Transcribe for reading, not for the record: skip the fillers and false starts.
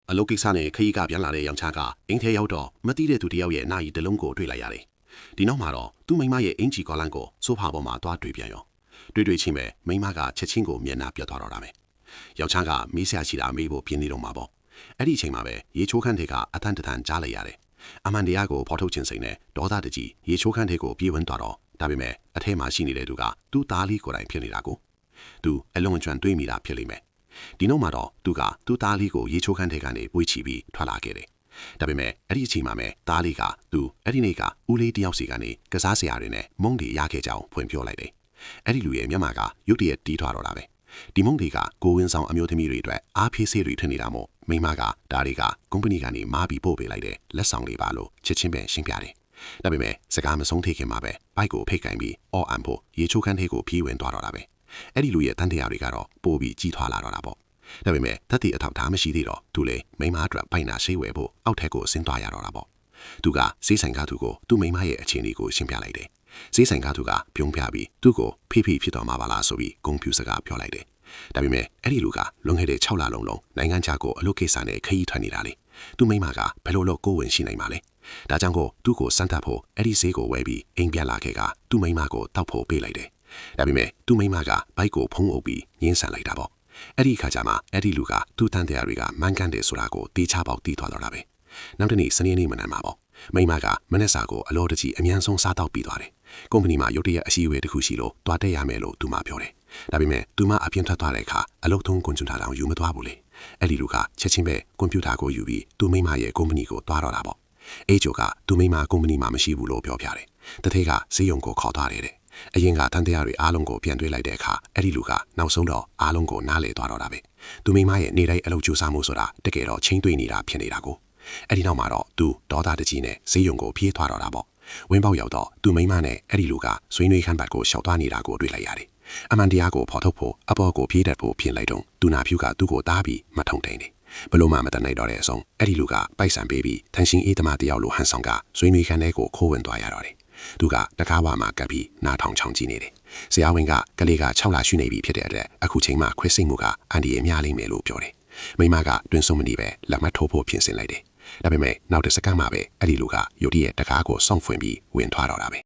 အလုတ်ကိစ္စနဲ့ခရီးကပြန်လာတဲ့ယောက်ျားကအင်းထဲရောက်တော့မတိတဲ့သူတယောက်ရဲ့နာရီတလုံးကိုတွေ့လိုက်ရတယ်။ဒီနောက်မှာတော့သူ့မိမရဲ့အင်ဂျီကော်လန်ကိုဆိုဖာပေါ်မှာသွားတွေ့ပြန်ရောတွေ့ချင်းပဲမိမကချက်ချင်းကိုမျက်နှာပြတ်သွားတော့တာပဲ။ယောက်ျားကမေးဆရာရှိတာမေးဖို့ပြင်းနေတော့မှာပေါ့။အဲ့ဒီအချိန်မှာပဲရေချိုးခန်းတွေကအထန်တထန်ကြားလိုက်ရတယ်။အမှန်တရားကိုဖော်ထုတ်ခြင်းစိတ်နဲ့ဒေါသတကြီးရေချိုးခန်းတွေကိုပြေးဝင်သွားတော့ဒါပေမဲ့အထဲမှာရှိနေတဲ့သူကသူ့သားလေးကိုယ်တိုင်ဖြစ်နေတာကိုသူအလုံးအကျွမ်းတွေးမိတာဖြစ်လိမ့်မယ်။ဒီနောက်မှာတော့သူကသူ့သားလေးကိုရေချိုးခန်းထဲကနေပွေးချပြီးထွက်လာခဲ့တယ်။ဒါပေမဲ့အဲ့ဒီအချိန်မှာပဲသားလေးကသူအဲ့ဒီနေ့ကဦးလေးတယောက်စီကနေကစားစရာတွေနဲ့မုန်းတွေရခဲ့ကြအောင်ဖွင့်ပြောလိုက်တယ်။အဲ့ဒီလူရဲ့မျက်မှောက်ကရုတ်တရက်တီးထွားတော့တာပဲ။ဒီမုန်းတွေကကိုဝင်းဆောင်အမျိုးသမီးတွေအတွက်အားဖြည့်ဆေးတွေထင်နေတာမို့မိမကဒါတွေကကုမ္ပဏီကနေမားပြီးပို့ပေးလိုက်တဲ့လက်ဆောင်တွေပါလို့ချက်ချင်းပဲရှင်းပြတယ်။ဒါပေမဲ့စကားမဆုံးထိခင်မှာပဲဘိုက်ကိုဖိတ်ကင်ပြီးအော်အန်ဖို့ရေချိုးခန်းထဲကိုပြေးဝင်သွားတော့တာပဲ။အဲ့ဒီလူရဲ့တန်တရားတွေကတော့ပို့ပြီးကြီးထွားလာတော့တာပေါ့။ဒါပေမဲ့သက်တည်အထောက်ထားမရှိသေးတော့သူလေမိမအတွက်ပိုင်နာရှိဝဲဖို့အောက်ထက်ကိုဆင်းသွားရတော့တာပေါ့။သူကစေးဆိုင်ကားသူကိုသူ့မိမရဲ့အခြေအနေကိုရှင်းပြလိုက်တယ်။စေးဆိုင်ကားသူကပြုံးပြပြီးသူ့ကိုဖိဖြစ်တော်မှာပါလားဆိုပြီးဂုံပြူစကားပြောလိုက်တယ်။ဒါပေမဲ့အဲ့ဒီလူကလွန်ခဲ့တဲ့6လလုံးနိုင်ငံခြားကိုအလုပ်ကိစ္စနဲ့ခရီးထွက်နေတာလေ။သူ့မိမကဘယ်လိုလုပ်ကိုဝင်ရှိနိုင်မှာလဲ။ဒါကြောင့်ကိုသူ့ကိုစမ်းသပ်ဖို့အဲ့ဒီဈေးကိုဝယ်ပြီးအိမ်ပြန်လာခဲ့ကသူ့မိမကိုတောက်ဖို့ပေးလိုက်တယ်။ဒါပေမဲ့သူ့မိမကဘိုက်ကိုဖုံးအုပ်ပြီးငင်းဆန်လိုက်တာပေါ့။အဲ့ဒီခါကျမှအဲ့ဒီလူကသူ့တန်တရားတွေကမှန်ကန်တယ်ဆိုတာကိုတေချပေါက်တီးသွားတော့တာပဲ။နောက်တနေ့စနေနေ့မနက်မှာပေါ့မိမကမနေ့စာကိုအလောတကြီးအမြန်ဆုံးစားတော့ပြီးသွားတယ်။ကုမ္ပဏီမှာရုတ်တရက်အစည်းအဝေးတစ်ခုရှိလို့တွားတက်ရမယ်လို့သူမပြောတယ်။ဒါပေမဲ့သူမအပြင်ထွက်သွားတဲ့အခါအလုပ်ထုံးကွန်ပျူတာတောင်ယူမသွားဘူးလေ။အဲ့ဒီလူကချက်ချင်းပဲကွန်ပျူတာကိုယူပြီးသူမိမရဲ့ကုမ္ပဏီကိုတွားတော့တာပေါ့။အေဂျိုကသူမိမကုမ္ပဏီမှာမရှိဘူးလို့ပြောပြတယ်။တထက်ကဈေးရုံကိုခေါ်သွားတယ်။အရင်ကတန်တရားတွေအားလုံးကိုပြန်တွေးလိုက်တဲ့အခါအဲ့ဒီလူကနောက်ဆုံးတော့အားလုံးကိုနားလေသွားတော့တာပဲ။သူမိမရဲ့နေတိုင်းအလုပ်ကြိုးစားမှုဆိုတာတကယ်တော့ချင်းတွေးနေတာဖြစ်နေတာကိုအဲ့ဒီနောက်မှာတော့သူဒေါသတကြီးနဲ့ဈေးရုံကိုပြေးသွားတော့တာပေါ့။ဝင်းပေါက်ရောက်တော့သူမိမနဲ့အဲ့ဒီလူကဆွေးနွေးခန်းဘက်ကိုရှောက်သွားနေတာကိုတွေ့လိုက်ရတယ်။အမှန်တရားကိုဖော်ထုတ်ဖို့အပေါ်ကိုပြေးတတ်ဖို့ဖြစ်လိုက်တော့သူနာဖြူကသူ့ကိုတားပြီးမထုံတိန်တယ်။ဘလို့မှမတတ်နိုင်တော့တဲ့အဆုံးအဲ့ဒီလူကပိုက်ဆံပေးပြီးတန်ရှင်အေးသမားတယောက်လိုဟန်ဆောင်ကဆွေးနွေးခန်းထဲကိုခိုးဝင်သွားရတော့တယ်။သူကတကားဝါမှာကပ်ပြီးနားထောင်ချောင်းကြည့်နေတယ်။ဆရာဝန်ကကလေးက6လရှိနေပြီဖြစ်တဲ့အတွက်အခုချိန်မှခွေးစိတ်မှုကအန်ဒီရဲ့များလိမ့်မယ်လို့ပြောတယ်။မိမကတွင်ဆုံးမနေပဲလက်မထိုးဖို့ပြင်ဆင်လိုက်တယ်။ဒါပေမဲ့နောက်တစ်စက္ကန့်မှပဲအဲ့ဒီလူကယိုတီရဲ့တကားကိုစောင့်ဖွင့်ပြီးဝင်သွားတော့တာပဲ